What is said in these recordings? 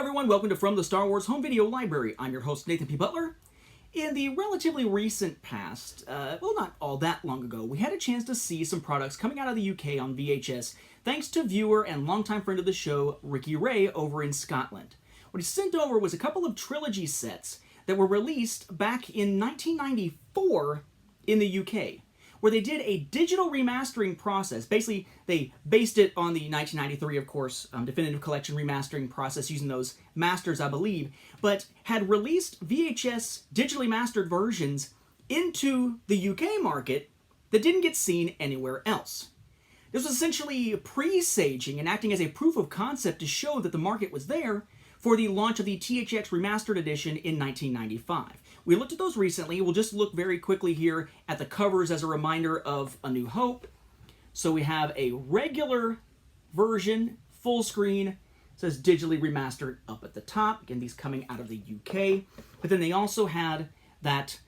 everyone, welcome to From the Star Wars Home Video Library. I'm your host, Nathan P. Butler. In the relatively recent past, well, not all that long ago, we had a chance to see some products coming out of the UK on VHS, thanks to viewer and longtime friend of the show, Ricky Ray, over in Scotland. What he sent over was a couple of Trilogy sets that were released back in 1994 in the UK, where they did a digital remastering process. Basically, they based it on the 1993, of course, Definitive Collection remastering process using those masters, I believe, but had released VHS digitally mastered versions into the UK market that didn't get seen anywhere else. This was essentially presaging and acting as a proof of concept to show that the market was there for the launch of the THX Remastered Edition in 1995. We looked at those recently. We'll just look very quickly here at the covers as a reminder of A New Hope. So we have a regular version, full screen, it says digitally remastered up at the top. Again, these coming out of the UK. But then they also had that,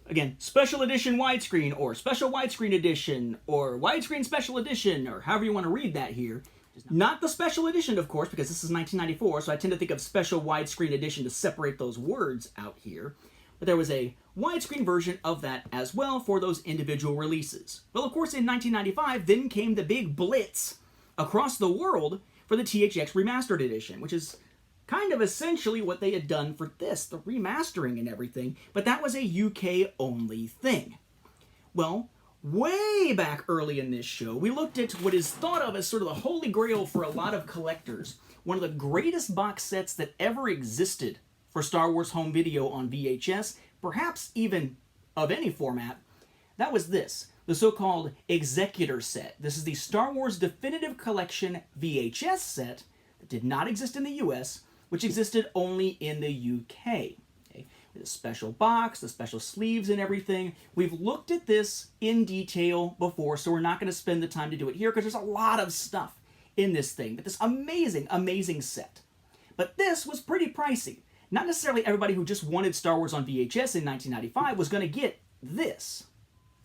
again, special edition widescreen, or special widescreen edition, or widescreen special edition, or however you want to read that here. Not the special edition, of course, because this is 1994, so I tend to think of special widescreen edition to separate those words out here. But there was a widescreen version of that as well for those individual releases. Well, of course, in 1995, then came the big blitz across the world for the THX Remastered Edition, which is kind of essentially what they had done for this, the remastering and everything, but that was a UK-only thing. Well, way back early in this show, we looked at what is thought of as sort of the holy grail for a lot of collectors, one of the greatest box sets that ever existed for Star Wars home video on VHS, perhaps even of any format. That was this, the so-called Executor set. This is the Star Wars Definitive Collection VHS set that did not exist in the US, which existed only in the UK. Okay? With a special box, the special sleeves and everything. We've looked at this in detail before, so we're not going to spend the time to do it here because there's a lot of stuff in this thing, but this amazing, amazing set. But this was pretty pricey. Not necessarily everybody who just wanted Star Wars on VHS in 1995 was going to get this.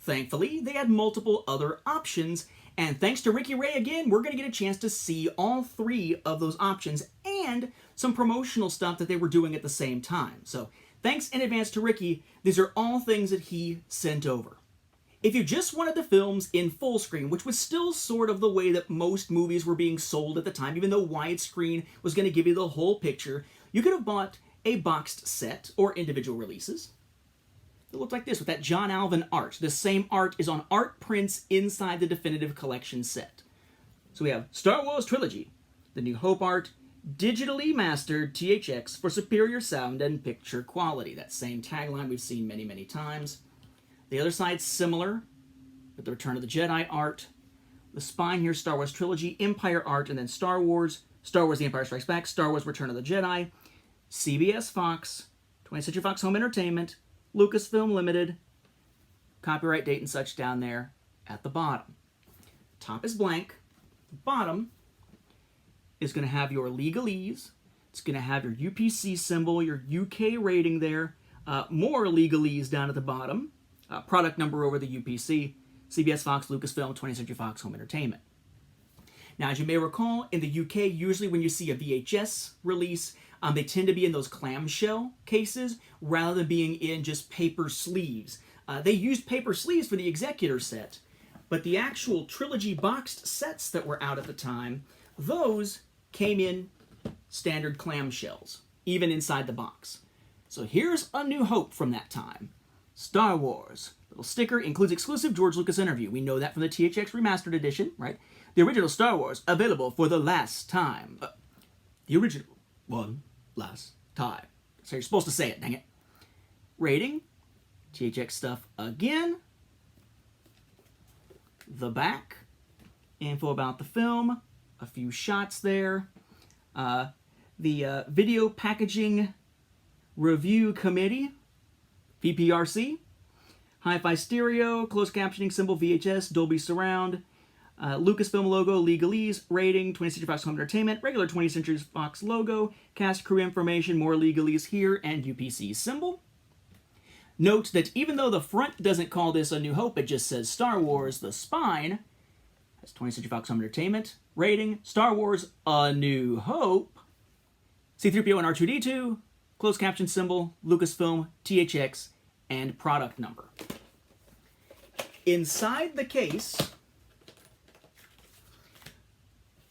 Thankfully, they had multiple other options, and thanks to Ricky Ray again, we're going to get a chance to see all three of those options and some promotional stuff that they were doing at the same time. So thanks in advance to Ricky. These are all things that he sent over. If you just wanted the films in full screen, which was still sort of the way that most movies were being sold at the time, even though widescreen was going to give you the whole picture, you could have bought a boxed set or individual releases. It looked like this with that John Alvin art. The same art is on art prints inside the Definitive Collection set. So we have Star Wars Trilogy, the New Hope art, digitally mastered THX for superior sound and picture quality. That same tagline we've seen many, many times. The other side's similar, with the Return of the Jedi art. The spine here, Star Wars Trilogy, Empire art, and then Star Wars The Empire Strikes Back, Star Wars Return of the Jedi, CBS Fox, 20th Century Fox Home Entertainment, Lucasfilm Limited, copyright date and such down there at the bottom. Top is blank. The bottom is going to have your legalese. It's going to have your UPC symbol, your UK rating there, more legalese down at the bottom, product number over the UPC, CBS Fox, Lucasfilm, 20th Century Fox Home Entertainment. Now, as you may recall, in the UK, usually when you see a VHS release, they tend to be in those clamshell cases rather than being in just paper sleeves. They used paper sleeves for the Executor set, but the actual Trilogy boxed sets that were out at the time, those came in standard clamshells, even inside the box. So here's A New Hope from that time. Star Wars. Little sticker, includes exclusive George Lucas interview. We know that from the THX Remastered Edition, right? The original Star Wars, available for the last time. The original one. Last time. So you're supposed to say it, dang it. Rating. THX stuff again. The back. Info about the film. A few shots there. The Video Packaging Review Committee. VPRC. Hi-Fi Stereo. Closed captioning symbol VHS. Dolby Surround. Lucasfilm logo, legalese, rating, 20th Century Fox Home Entertainment, regular 20th Century Fox logo, cast crew information, more legalese here, and UPC symbol. Note that even though the front doesn't call this A New Hope, it just says Star Wars, the spine has 20th Century Fox Home Entertainment, rating, Star Wars, A New Hope, C-3PO and R2-D2, closed caption symbol, Lucasfilm, THX, and product number. Inside the case,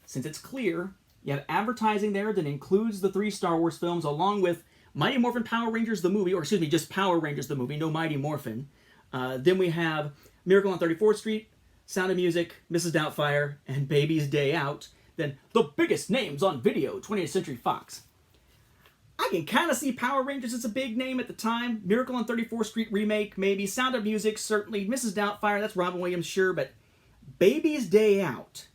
since it's clear, you have advertising there that includes the 3 Star Wars films along with Mighty Morphin Power Rangers the movie, or excuse me, just Power Rangers the movie, no Mighty Morphin. Then we have Miracle on 34th Street, Sound of Music, Mrs. Doubtfire, and Baby's Day Out. Then the biggest names on video, 20th Century Fox. I can kind of see Power Rangers as a big name at the time. Miracle on 34th Street remake, maybe. Sound of Music, certainly. Mrs. Doubtfire, that's Robin Williams, sure. But Baby's Day Out.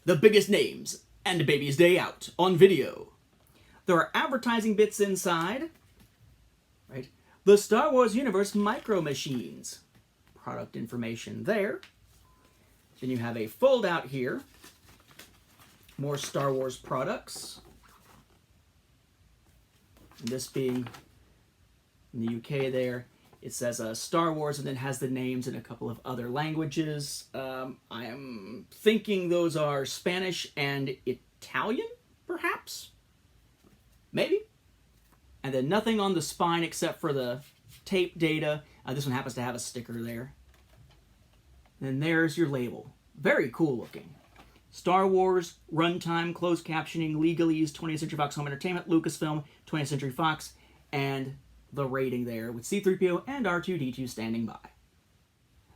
The biggest names and Baby's Day Out on video. There are advertising bits inside. Right? The Star Wars Universe Micro Machines. Product information there. Then you have a fold out here. More Star Wars products. And this being in the UK there, it says Star Wars and then has the names in a couple of other languages. I am thinking those are Spanish and Italian, perhaps? Maybe? And then nothing on the spine except for the tape data. This one happens to have a sticker there. And then there's your label. Very cool looking. Star Wars, runtime, closed captioning, legalese, 20th Century Fox Home Entertainment, Lucasfilm, 20th Century Fox, and the rating there with C-3PO and R2-D2 standing by.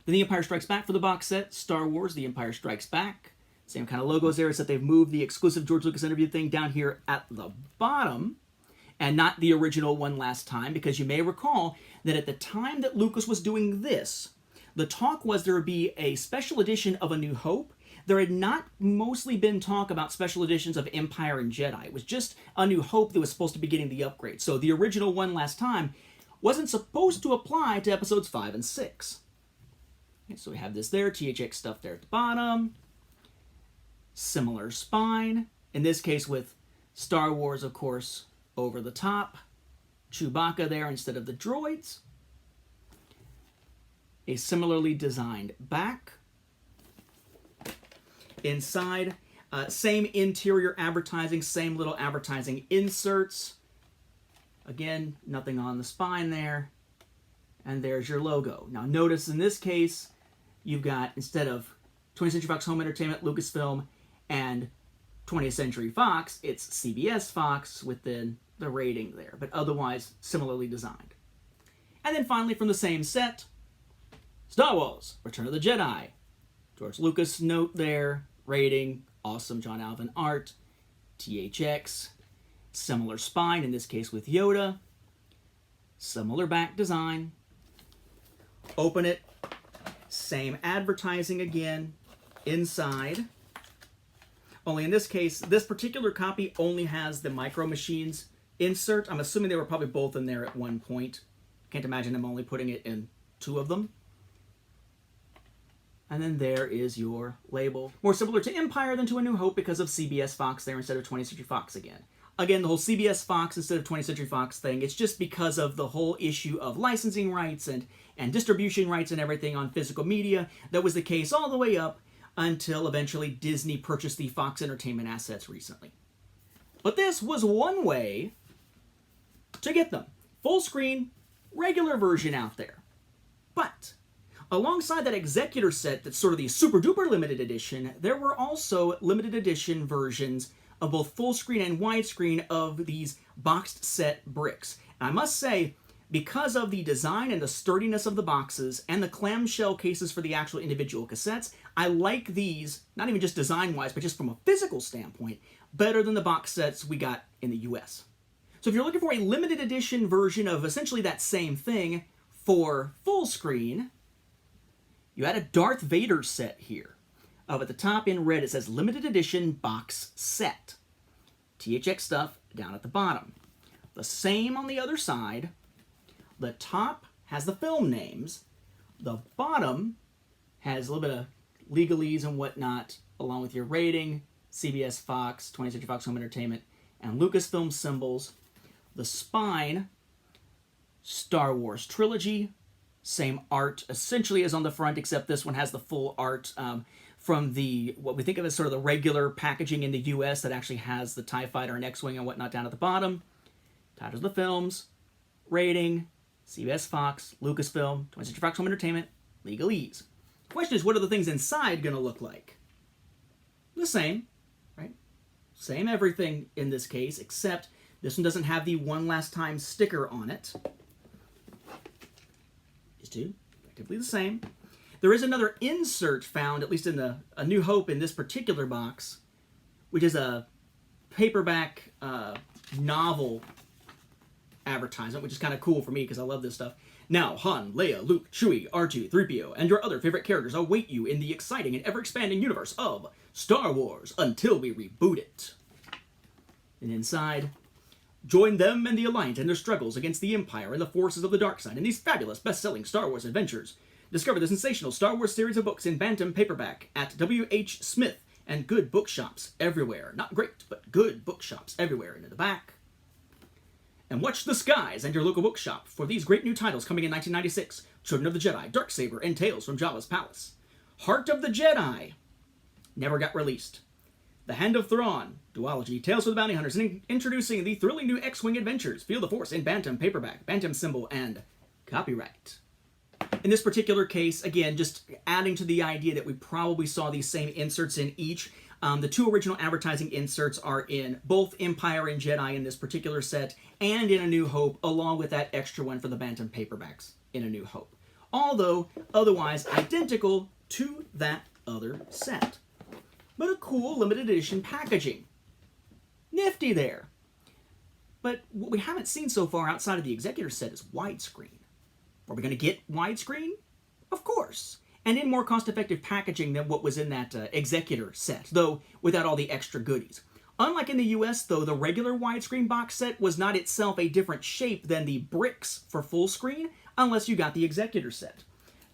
Then The Empire Strikes Back for the box set. Star Wars, The Empire Strikes Back. Same kind of logos there, except they've moved the exclusive George Lucas interview thing down here at the bottom, and not the original One Last Time, because you may recall that at the time that Lucas was doing this, the talk was there would be a special edition of A New Hope. There had not mostly been talk about special editions of Empire and Jedi. It was just A New Hope that was supposed to be getting the upgrade. So the original One Last Time wasn't supposed to apply to episodes 5 and 6. Okay, so we have this there, THX stuff there at the bottom. Similar spine. In this case with Star Wars, of course, over the top. Chewbacca there instead of the droids. A similarly designed back. Inside, same interior advertising, same little advertising inserts. Again, nothing on the spine there. And there's your logo. Now notice in this case, you've got, instead of 20th Century Fox Home Entertainment, Lucasfilm, and 20th Century Fox, it's CBS Fox within the rating there, but otherwise similarly designed. And then finally from the same set, Star Wars, Return of the Jedi. George Lucas note there, rating, awesome John Alvin art, THX, similar spine, in this case with Yoda, similar back design. Open it, same advertising again, inside. Only in this case, this particular copy only has the Micro Machines insert. I'm assuming they were probably both in there at one point. Can't imagine them only putting it in 2 of them. And then there is your label. More similar to Empire than to A New Hope because of CBS Fox there instead of 20th Century Fox again. Again, the whole CBS Fox instead of 20th Century Fox thing, it's just because of the whole issue of licensing rights and distribution rights and everything on physical media. That was the case all the way up until eventually Disney purchased the Fox Entertainment assets recently. But this was one way to get them. Full screen, regular version out there. But alongside that executor set that's sort of the super duper limited edition, there were also limited edition versions of both full screen and widescreen of these boxed set bricks. And I must say, because of the design and the sturdiness of the boxes and the clamshell cases for the actual individual cassettes, I like these, not even just design-wise, but just from a physical standpoint, better than the box sets we got in the US. So if you're looking for a limited edition version of essentially that same thing for full screen, you had a Darth Vader set here. At the top in red, it says limited edition box set. THX stuff down at the bottom. The same on the other side. The top has the film names. The bottom has a little bit of legalese and whatnot, along with your rating, CBS Fox, 20th Century Fox Home Entertainment, and Lucasfilm symbols. The spine, Star Wars Trilogy, same art essentially as on the front, except this one has the full art from what we think of as sort of the regular packaging in the US that actually has the TIE Fighter and X-Wing and whatnot down at the bottom. Titles of the films, rating, CBS, Fox, Lucasfilm, 20th Century Fox Home Entertainment, legalese. The question is, what are the things inside going to look like? The same, right? Same everything in this case, except this one doesn't have the one last time sticker on it. These two, effectively the same. There is another insert found, at least in A New Hope in this particular box, which is a paperback novel advertisement, which is kind of cool for me because I love this stuff. Now, Han, Leia, Luke, Chewie, R2, 3PO, and your other favorite characters await you in the exciting and ever-expanding universe of Star Wars until we reboot it. And inside, join them and the Alliance in their struggles against the Empire and the forces of the dark side in these fabulous best-selling Star Wars adventures. Discover the sensational Star Wars series of books in Bantam paperback at W.H. Smith and good bookshops everywhere. Not great, but good bookshops everywhere. And in the back. And watch the skies and your local bookshop for these great new titles coming in 1996. Children of the Jedi, Darksaber, and Tales from Jabba's Palace. Heart of the Jedi never got released. The Hand of Thrawn, Duology, Tales for the Bounty Hunters, and introducing the thrilling new X-Wing adventures. Feel the Force in Bantam paperback, Bantam symbol, and copyright. In this particular case, again, just adding to the idea that we probably saw these same inserts in each. The two original advertising inserts are in both Empire and Jedi in this particular set, and in A New Hope, along with that extra one for the Bantam paperbacks in A New Hope. Although, otherwise identical to that other set. But a cool limited edition packaging. Nifty there. But what we haven't seen so far outside of the Executor set is widescreen. Are we going to get widescreen? Of course. And in more cost-effective packaging than what was in that Executor set, though without all the extra goodies. Unlike in the US, though, the regular widescreen box set was not itself a different shape than the bricks for full screen, unless you got the Executor set.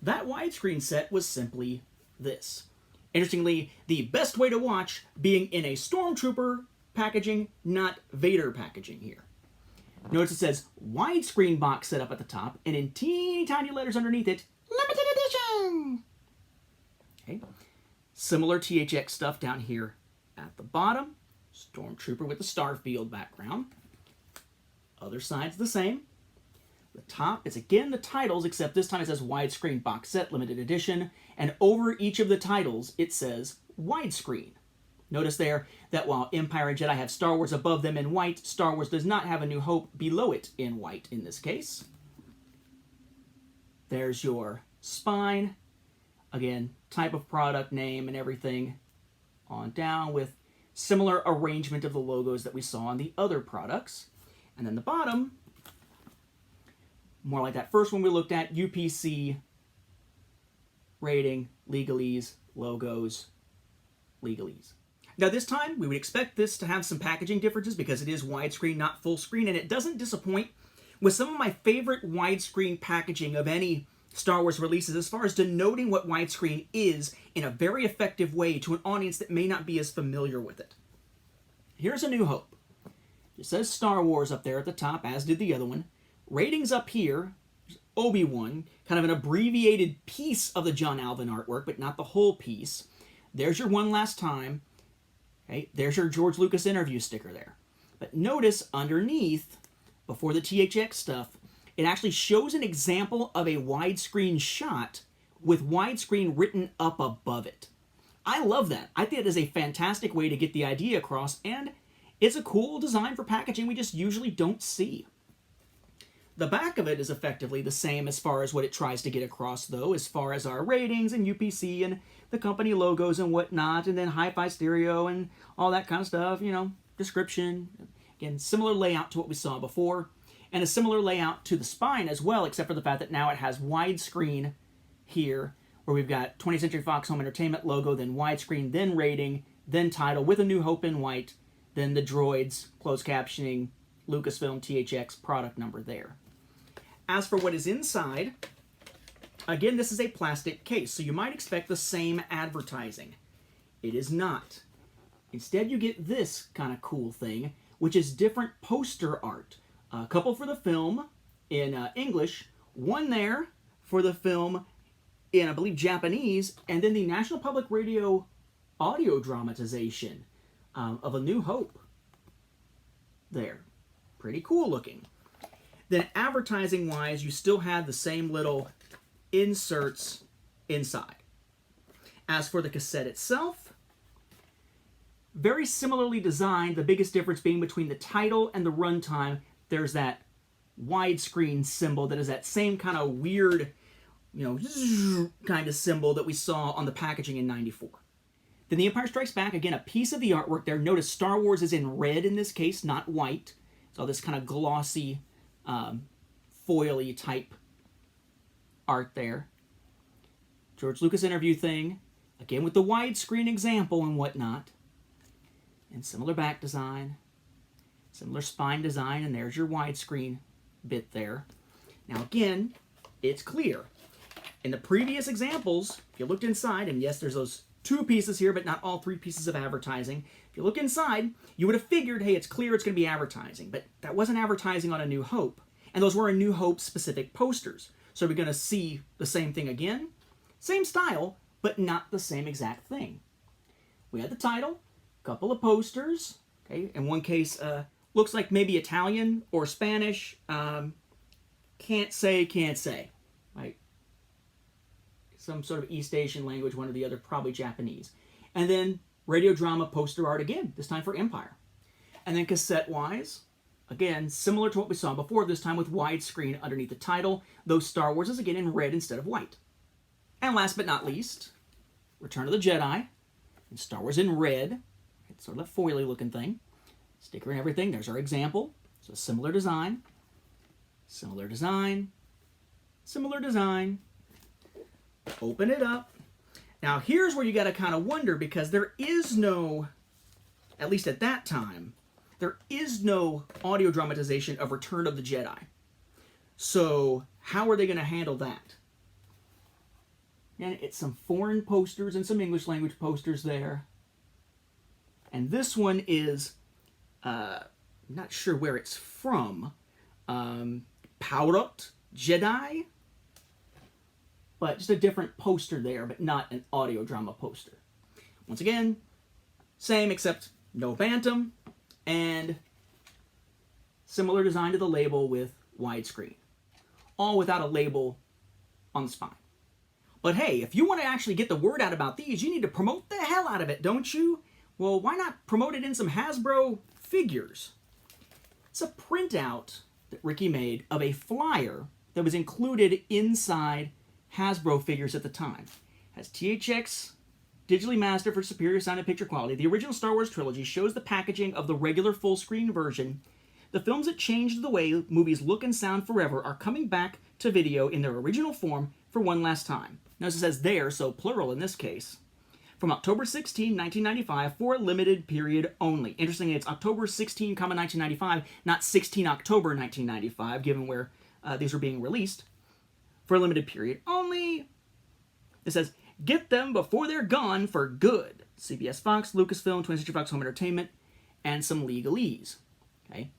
That widescreen set was simply this. Interestingly, the best way to watch being in a Stormtrooper packaging, not Vader packaging here. Notice it says widescreen box set up at the top, and in teeny tiny letters underneath it, limited edition! Okay. Similar THX stuff down here at the bottom. Stormtrooper with the Starfield background. Other side's the same. The top is again the titles, except this time it says widescreen box set, limited edition, and over each of the titles it says widescreen. Notice there that while Empire and Jedi have Star Wars above them in white, Star Wars does not have A New Hope below it in white in this case. There's your spine. Again, type of product, name, and everything on down with similar arrangement of the logos that we saw on the other products. And then the bottom, more like that first one we looked at, UPC, rating, legalese, logos, legalese. Now this time, we would expect this to have some packaging differences because it is widescreen, not full screen, and it doesn't disappoint with some of my favorite widescreen packaging of any Star Wars releases as far as denoting what widescreen is in a very effective way to an audience that may not be as familiar with it. Here's A New Hope. It says Star Wars up there at the top, as did the other one. Ratings up here, Obi-Wan, kind of an abbreviated piece of the John Alvin artwork, but not the whole piece. There's your One Last Time. Okay, there's your George Lucas interview sticker there. But notice underneath, before the THX stuff, it actually shows an example of a widescreen shot with widescreen written up above it. I love that. I think it is a fantastic way to get the idea across, and it's a cool design for packaging we just usually don't see. The back of it is effectively the same as far as what it tries to get across, though, as far as our ratings and UPC and the company logos and whatnot, and then hi-fi stereo and all that kind of stuff, you know, description. Again, similar layout to what we saw before, and a similar layout to the spine as well, except for the fact that now it has widescreen here, where we've got 20th Century Fox Home Entertainment logo, then widescreen, then rating, then title with A New Hope in white, then the droids, closed captioning, Lucasfilm THX product number there. As for what is inside, again, this is a plastic case, so you might expect the same advertising. It is not. Instead, you get this kind of cool thing, which is different poster art. A couple for the film in English, one there for the film in, I believe, Japanese, and then the National Public Radio audio dramatization of A New Hope there. Pretty cool looking. Then advertising-wise, you still had the same little inserts inside. As for the cassette itself, very similarly designed, the biggest difference being between the title and the runtime, there's that widescreen symbol that is that same kind of weird, kind of symbol that we saw on the packaging in '94. Then The Empire Strikes Back, again, a piece of the artwork there. Notice Star Wars is in red in this case, not white. It's all this kind of glossy, foily type art there. George Lucas interview thing, again with the widescreen example and whatnot. And similar back design, similar spine design, and there's your widescreen bit there. Now again, it's clear. In the previous examples, if you looked inside, and yes, there's those 2 pieces here, but not all 3 pieces of advertising. If you look inside, you would have figured, hey, it's clear it's going to be advertising, but that wasn't advertising on A New Hope. And those were A New Hope specific posters. So we're going to see the same thing again. Same style, but not the same exact thing. We had the title, a couple of posters, okay, in one case, looks like maybe Italian or Spanish, can't say, right? Some sort of East Asian language, one or the other, probably Japanese. And then radio drama poster art again, this time for Empire. And then cassette-wise, again, similar to what we saw before, this time with widescreen underneath the title, though Star Wars is again in red instead of white. And last but not least, Return of the Jedi, and Star Wars in red, it's sort of a foily looking thing. Sticker and everything, there's our example. So similar design, similar design, similar design. Open it up. Now here's where you got to kind of wonder, because there is no, at least at that time, there is no audio dramatization of Return of the Jedi. So how are they going to handle that? And it's some foreign posters and some English language posters there. And this one is, I'm not sure where it's from, Power-Up Jedi? But just a different poster there, but not an audio drama poster. Once again, same except no Bantam, and similar design to the label with widescreen. All without a label on the spine. But hey, if you want to actually get the word out about these, you need to promote the hell out of it, don't you? Well, why not promote it in some Hasbro figures? It's a printout that Ricky made of a flyer that was included inside Hasbro figures at the time. It has THX digitally mastered for superior sound and picture quality. The original Star Wars trilogy shows the packaging of the regular full-screen version. The films that changed the way movies look and sound forever are coming back to video in their original form for one last time. Notice it says there, so plural in this case. From October 16, 1995, for a limited period only. Interestingly, it's October 16, 1995, not 16 October 1995, given where these were being released. For a limited period only. It says, get them before they're gone for good. CBS Fox, Lucasfilm, 20th Century Fox Home Entertainment, and some legalese. Okay?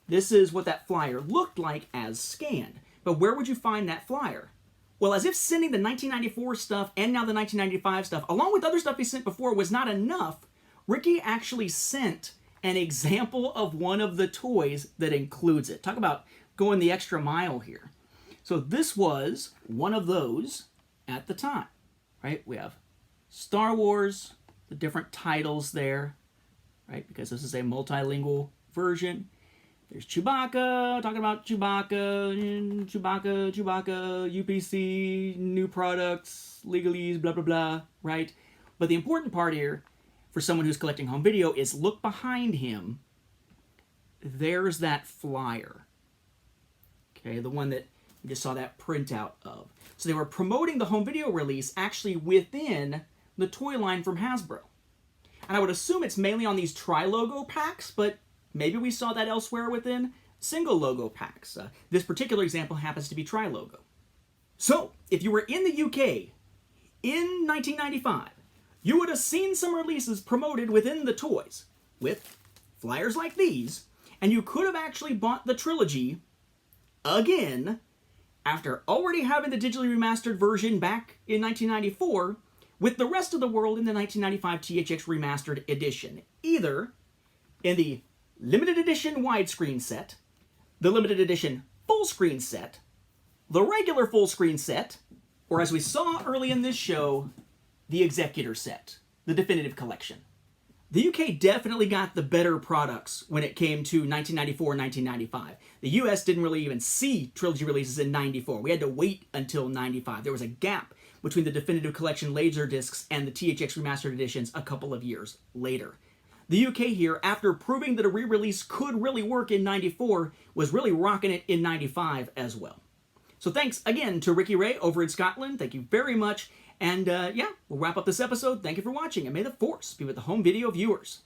This is what that flyer looked like as scanned. But where would you find that flyer? Well, as if sending the 1994 stuff and now the 1995 stuff, along with other stuff he sent before, was not enough, Ricky actually sent an example of one of the toys that includes it. Talk about going the extra mile here. So this was one of those at the time, right? We have Star Wars, the different titles there, right? Because this is a multilingual version. There's Chewbacca, talking about Chewbacca, UPC, new products, legalese, blah, blah, blah, right? But the important part here, for someone who's collecting home video, is look behind him. There's that flyer. Okay, the one that you just saw that printout of. So they were promoting the home video release actually within the toy line from Hasbro. And I would assume it's mainly on these tri-logo packs, but maybe we saw that elsewhere within single logo packs. This particular example happens to be tri-logo. So, if you were in the UK in 1995, you would have seen some releases promoted within the toys with flyers like these, and you could have actually bought the trilogy again after already having the digitally remastered version back in 1994, with the rest of the world in the 1995 THX Remastered Edition, either in the limited edition widescreen set, the limited edition full screen set, the regular full screen set, or as we saw early in this show, the executor set, the definitive collection. The UK definitely got the better products when it came to 1994 and 1995. The US didn't really even see Trilogy releases in 94. We had to wait until 95. There was a gap between the definitive collection Laserdiscs and the THX Remastered editions a couple of years later. The UK here, after proving that a re-release could really work in 94, was really rocking it in 95 as well. So thanks again to Ricky Ray over in Scotland. Thank you very much. And yeah, we'll wrap up this episode. Thank you for watching, and may the Force be with the home video viewers.